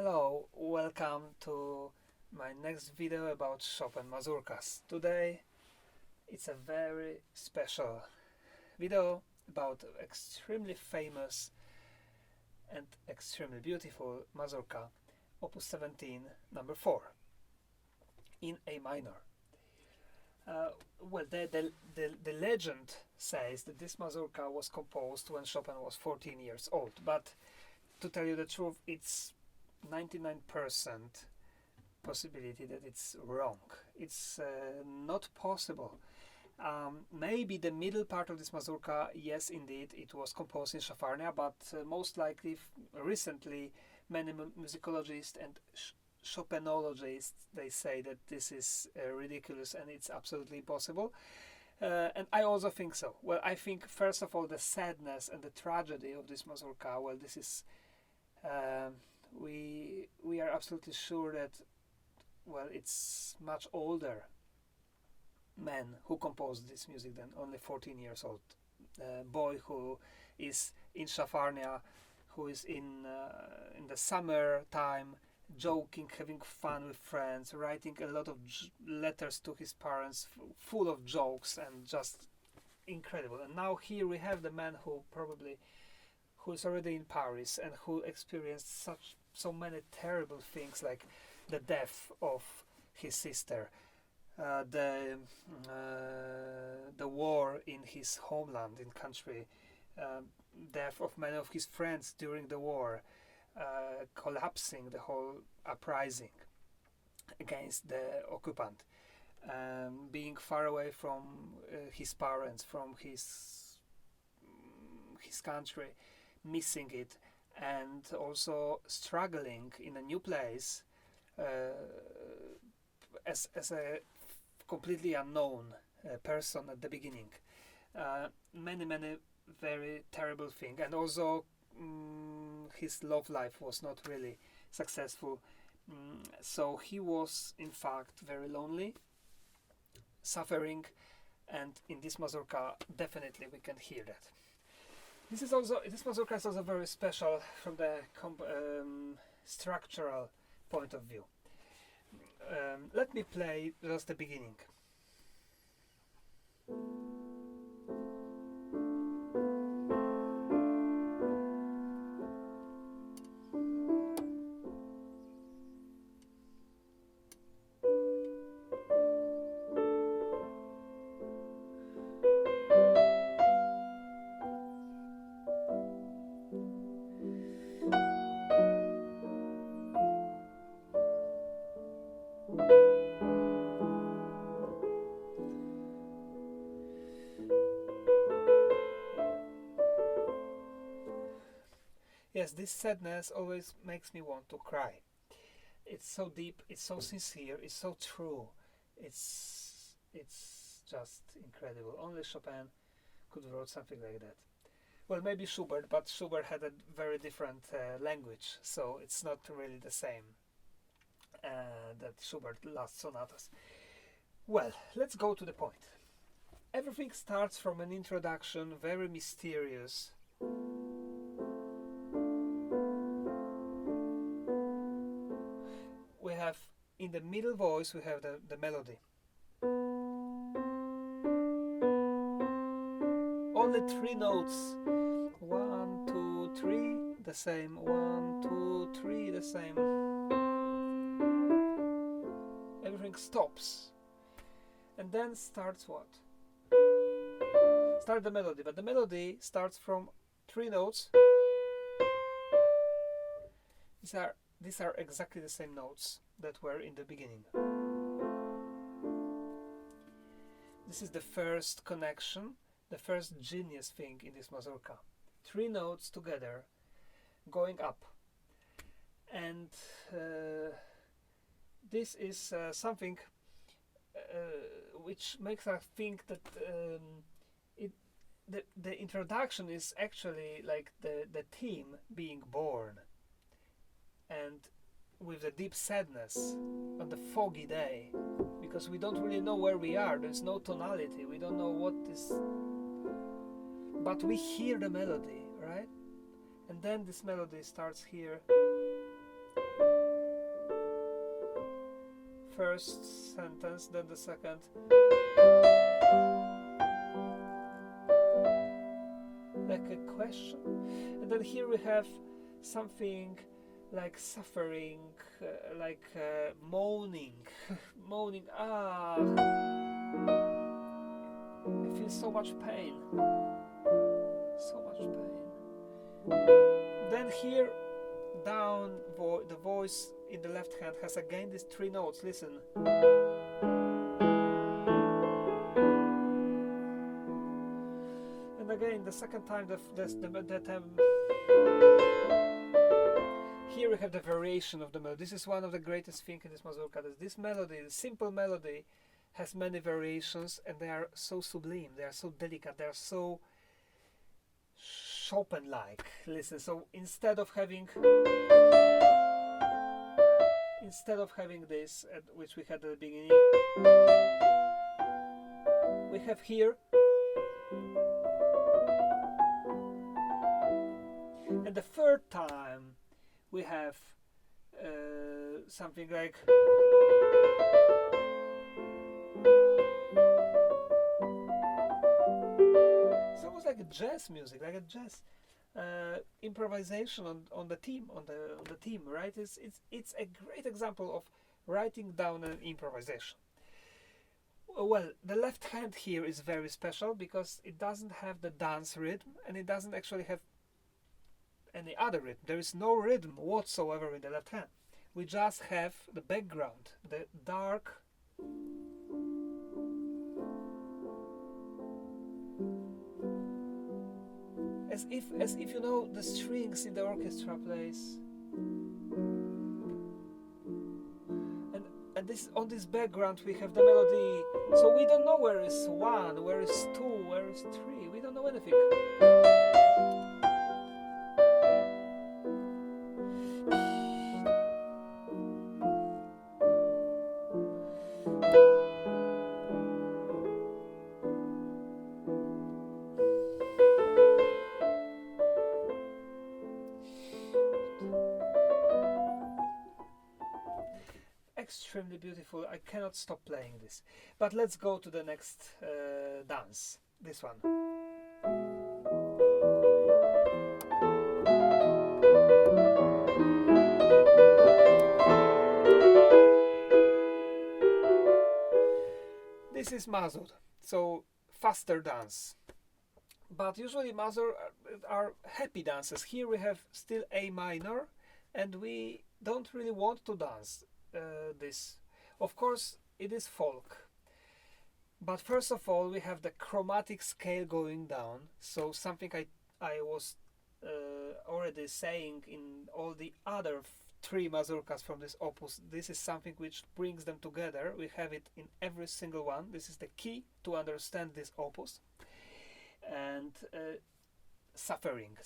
Hello, welcome to my next video about Chopin Mazurkas. Today it's a very special video about extremely famous and extremely beautiful Mazurka Opus 17 number 4 in A minor. The legend says that this Mazurka was composed when Chopin was 14 years old, but to tell you the truth, it's 99% possibility that it's wrong. It's not possible. Maybe the middle part of this mazurka, yes, indeed, it was composed in Szafarnia, but most likely, recently, many musicologists and Chopinologists, they say that this is ridiculous and it's absolutely impossible. And I also think so. Well, I think, first of all, the sadness and the tragedy of this mazurka, well, this is... we are absolutely sure that, well, it's much older man who composed this music than only 14 years old boy who is in Szafarnia, who is in the summer time, joking, having fun with friends, writing a lot of letters to his parents full of jokes and just incredible. And now here we have the man who is already in Paris and who experienced so many terrible things, like the death of his sister, the war in his homeland, in country, death of many of his friends during the war, collapsing the whole uprising against the occupant, being far away from his parents, from his country, missing it, and also struggling in a new place as a completely unknown person at the beginning. Many very terrible things, and also his love life was not really successful, so he was in fact very lonely, suffering, and in this mazurka definitely we can hear that. This mazurka is also very special from the structural point of view. Let me play just the beginning. Yes, this sadness always makes me want to cry. It's so deep, it's so sincere, it's so true. It's just incredible. Only Chopin could wrote something like that. Well, maybe Schubert, but Schubert had a very different language, so it's not really the same that Schubert last sonatas. Well, let's go to the point. Everything starts from an introduction, very mysterious. We have, in the middle voice, we have the melody. Only 3 notes. 1, 2, 3, the same. 1, 2, 3, the same. Everything stops. And then starts what? Start the melody, but the melody starts from 3 notes. These are exactly the same notes that were in the beginning. This is the first connection, the first genius thing in this mazurka. 3 notes together, going up. And this is something which makes us think that the introduction is actually like the theme being born. And with a deep sadness on the foggy day, because we don't really know where we are, there's no tonality, we don't know what is, but we hear the melody, right? And then this melody starts here, first sentence, then the second. Like a question. And then here we have something like suffering, moaning. Moaning, I feel so much pain. So much pain. Then here, down, the voice in the left hand has again these three notes. Listen. And again, the second time, here we have the variation of the melody. This is one of the greatest things in this mazurka. This melody, the simple melody, has many variations, and they are so sublime. They are so delicate. They are so Chopin-like. Listen. So instead of having this, which we had at the beginning, we have here. And the third time we have something like it's almost like a jazz music, like a jazz improvisation on the theme, on the theme, right? It's a great example of writing down an improvisation. Well, the left hand here is very special because it doesn't have the dance rhythm, and it doesn't actually have any other rhythm. There is no rhythm whatsoever in the left hand. We just have the background, the dark as if you know the strings in the orchestra plays, and this on this background we have the melody, so we don't know where is 1, where is 2, where is 3, we don't know anything. Extremely beautiful. I cannot stop playing this. But let's go to the next dance. This one. This is Mazur, so faster dance. But usually Mazur are happy dances. Here we have still A minor, and we don't really want to dance this. Of course, it is folk. But first of all, we have the chromatic scale going down. So something I was already saying in all the other 3 mazurkas from this opus. This is something which brings them together. We have it in every single one. This is the key to understand this opus. And suffering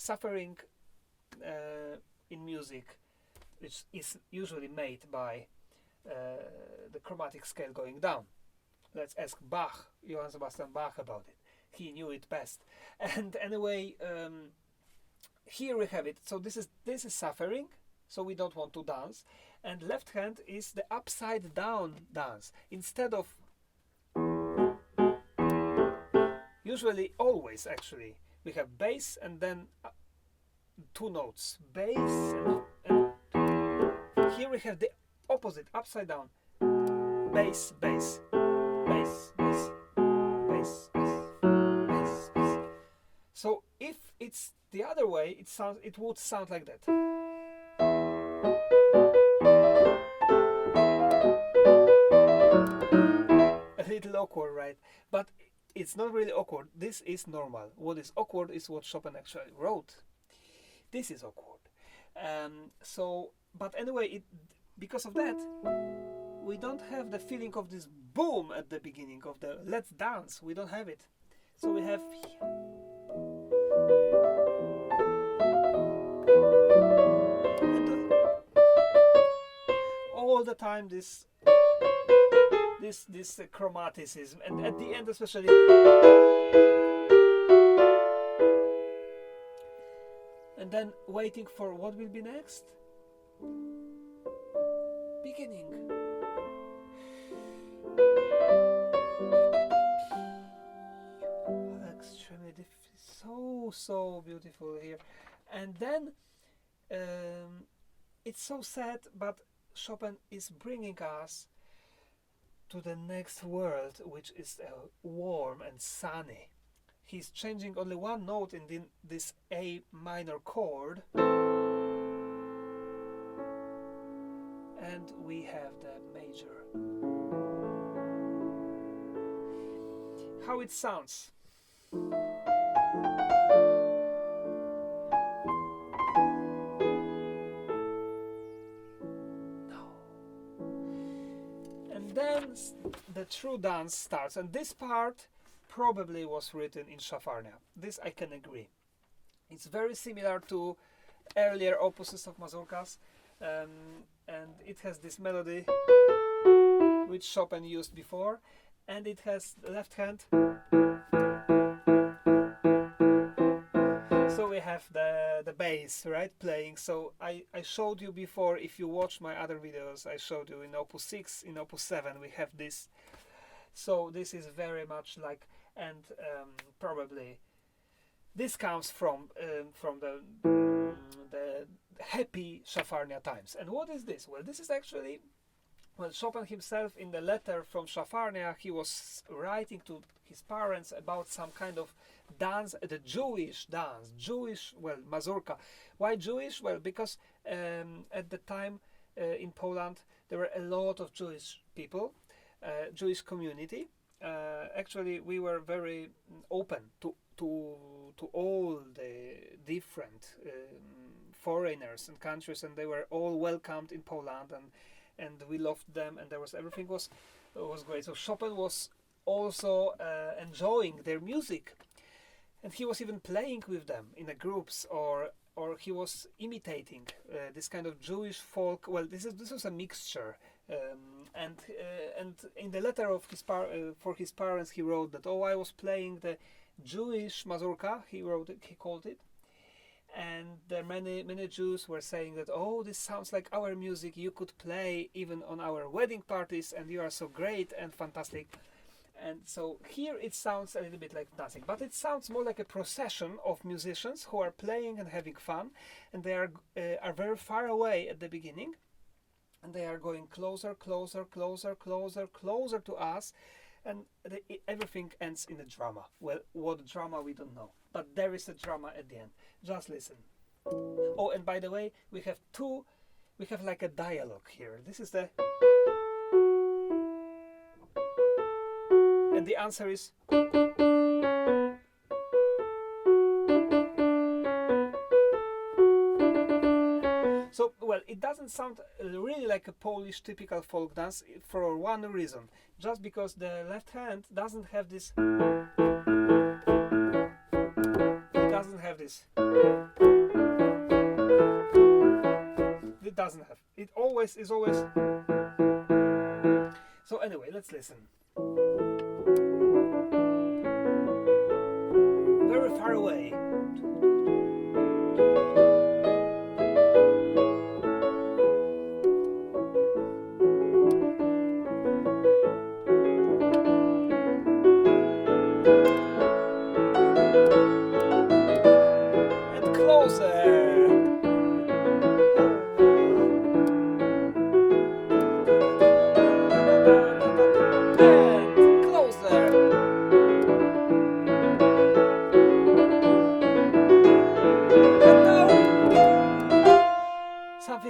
in music, which is usually made by the chromatic scale going down. Let's ask Bach, Johann Sebastian Bach, about it. He knew it best. And anyway, here we have it. So this is suffering. So we don't want to dance. And left hand is the upside down dance. Instead of usually, always actually, we have bass and then 2 notes. Bass and here we have the opposite, upside down. Bass, bass, bass, bass, bass, bass, bass, bass. So if it's the other way, it would sound like that. A little awkward, right? But it's not really awkward. This is normal. What is awkward is what Chopin actually wrote. This is awkward. But anyway, because of that, we don't have the feeling of this boom at the beginning of the let's dance. We don't have it. So we have all the time this chromaticism, and at the end especially and then waiting for what will be next. Beginning. so beautiful here. And then it's so sad, but Chopin is bringing us to the next world, which is warm and sunny. He's changing only one note in this A minor chord, and we have the major. How it sounds. Then the true dance starts, and this part probably was written in Szafarnia. This I can agree. It's very similar to earlier opuses of Mazurkas, and it has this melody which Chopin used before, and it has the left hand. So we have the bass, right, playing. So I showed you before, if you watch my other videos, I showed you in Opus 6, in Opus 7 we have this. So this is very much like, and probably this comes from the happy Szafarnia times. And what is this? Well, this is actually, well, Chopin himself, in the letter from Szafarnia, he was writing to his parents about some kind of dance, the Jewish dance, well, Mazurka. Why Jewish? Well, because at the time in Poland there were a lot of Jewish people, Jewish community. Actually, we were very open to all the different foreigners and countries, and they were all welcomed in Poland, and we loved them, and everything was great. So Chopin was also enjoying their music, and he was even playing with them in the groups, or he was imitating this kind of Jewish folk. Well, this was a mixture, and in the letter of for his parents, he wrote that, oh, I was playing the Jewish Mazurka. He called it. And there many Jews were saying that, oh, this sounds like our music, you could play even on our wedding parties, and you are so great and fantastic. And so here it sounds a little bit like dancing, but it sounds more like a procession of musicians who are playing and having fun, and they are very far away at the beginning, and they are going closer to us, and everything ends in a drama. Well, what drama, we don't know, but there is a drama at the end. Just listen. Oh, and by the way, we have like a dialogue here. This is the, and the answer is, so, well, it doesn't sound really like a Polish typical folk dance for one reason. Just because the left hand doesn't have this. It doesn't have this. It doesn't have. It always is always. So anyway, let's listen. Very far away.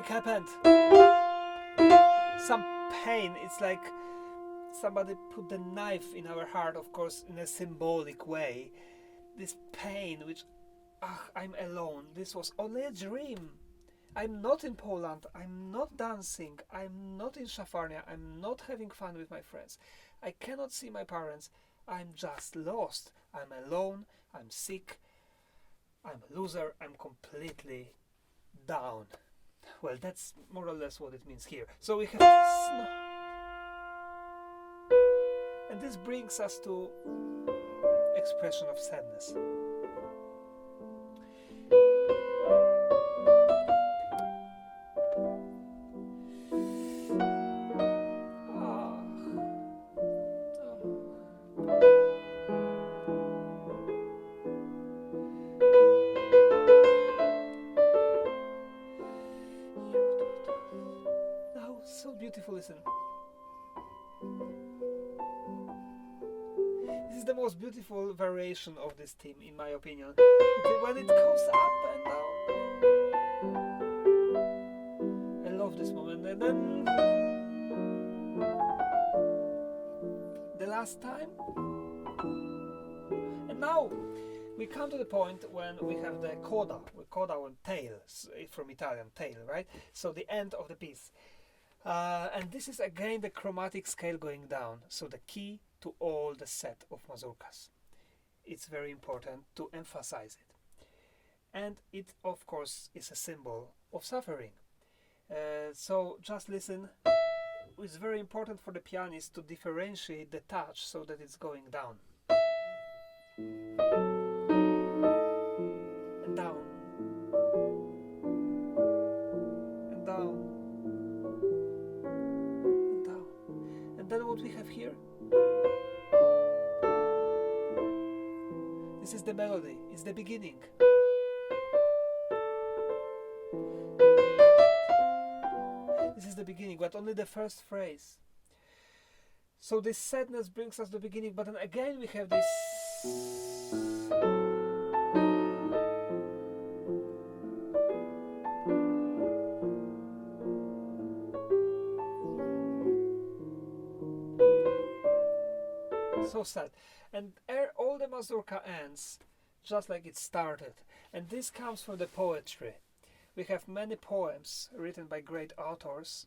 Happened. Some pain. It's like somebody put the knife in our heart, of course, in a symbolic way. This pain, which, I'm alone. This was only a dream. I'm not in Poland. I'm not dancing. I'm not in Szafarnia. I'm not having fun with my friends. I cannot see my parents. I'm just lost. I'm alone. I'm sick. I'm a loser. I'm completely down. Well, that's more or less what it means here. So we have this, and this brings us to expression of sadness. so beautiful, listen. This is the most beautiful variation of this theme, in my opinion. When it goes up and down. I love this moment. And then the last time. And now we come to the point when we have the coda. Coda or tail, from Italian, tail, right? So the end of the piece. And this is again the chromatic scale going down. So the key to all the set of mazurkas. It's very important to emphasize it. And it, of course, is a symbol of suffering. So just listen. It's very important for the pianist to differentiate the touch so that it's going down. And down. And down. And down. And then what we have here? This is the melody, it's the beginning. This is the beginning, but only the first phrase. So this sadness brings us to the beginning, but then again we have this. So sad. And all the mazurka ends just like it started. And this comes from the poetry. We have many poems written by great authors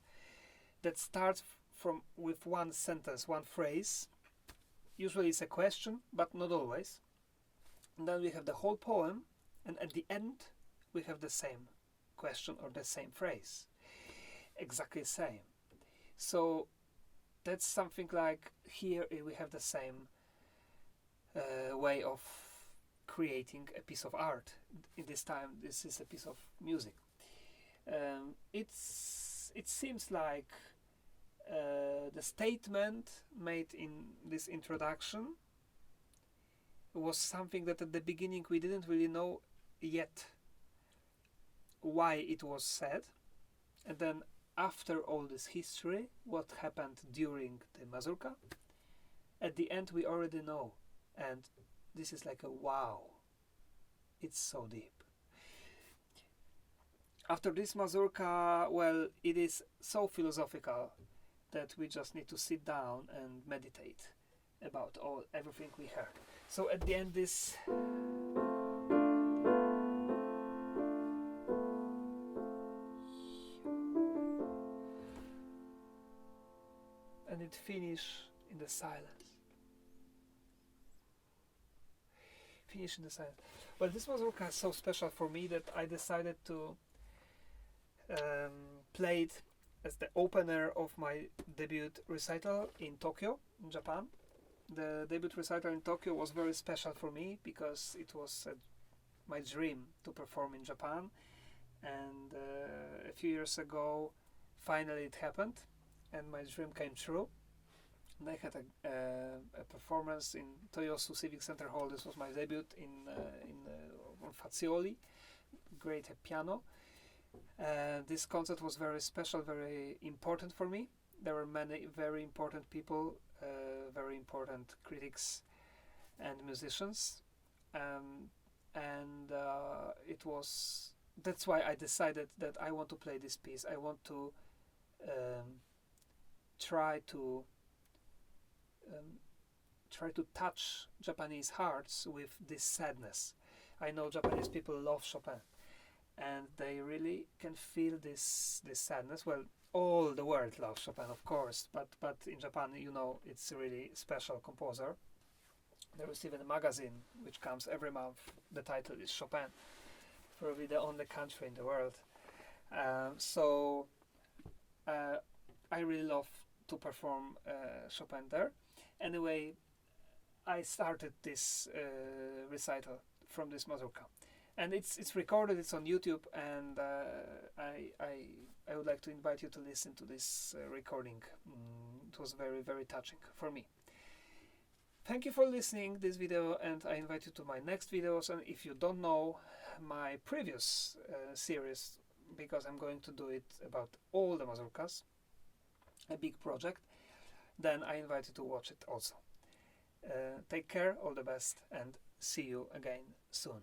that start with one sentence, one phrase. Usually it's a question, but not always. And then we have the whole poem, and at the end we have the same question or the same phrase. Exactly the same. So that's something like here we have the same way of creating a piece of art. In this time, this is a piece of music. It seems like the statement made in this introduction was something that at the beginning we didn't really know yet why it was said, and then after all this history, what happened during the mazurka, at the end we already know, and this is like a wow, it's so deep. After this mazurka, well, it is so philosophical that we just need to sit down and meditate about everything we heard. So at the end, this and it finish in the silence. Finish in the silence. Well, this mazurka is so special for me that I decided to play it as the opener of my debut recital in Tokyo, in Japan. The debut recital in Tokyo was very special for me because it was my dream to perform in Japan, and a few years ago finally it happened and my dream came true. And I had a performance in Toyosu Civic Center Hall. This was my debut on Fazioli, great piano. This concert was very special, very important for me. There were many very important people, very important critics and musicians, and that's why I decided that I want to play this piece. I want to try to touch Japanese hearts with this sadness. I know Japanese people love Chopin, and they really can feel this sadness. Well, all the world loves Chopin, of course, but in Japan, you know, it's a really special composer. There is even a magazine which comes every month. The title is Chopin, probably the only country in the world. So I really love to perform Chopin there. Anyway, I started this recital from this mazurka, and it's recorded. It's on YouTube, and I would like to invite you to listen to this recording. It was very, very touching for me. Thank you for listening this video, and I invite you to my next videos. And if you don't know my previous series, because I'm going to do it about all the mazurkas, a big project, then I invite you to watch it also. Take care, all the best, and see you again soon.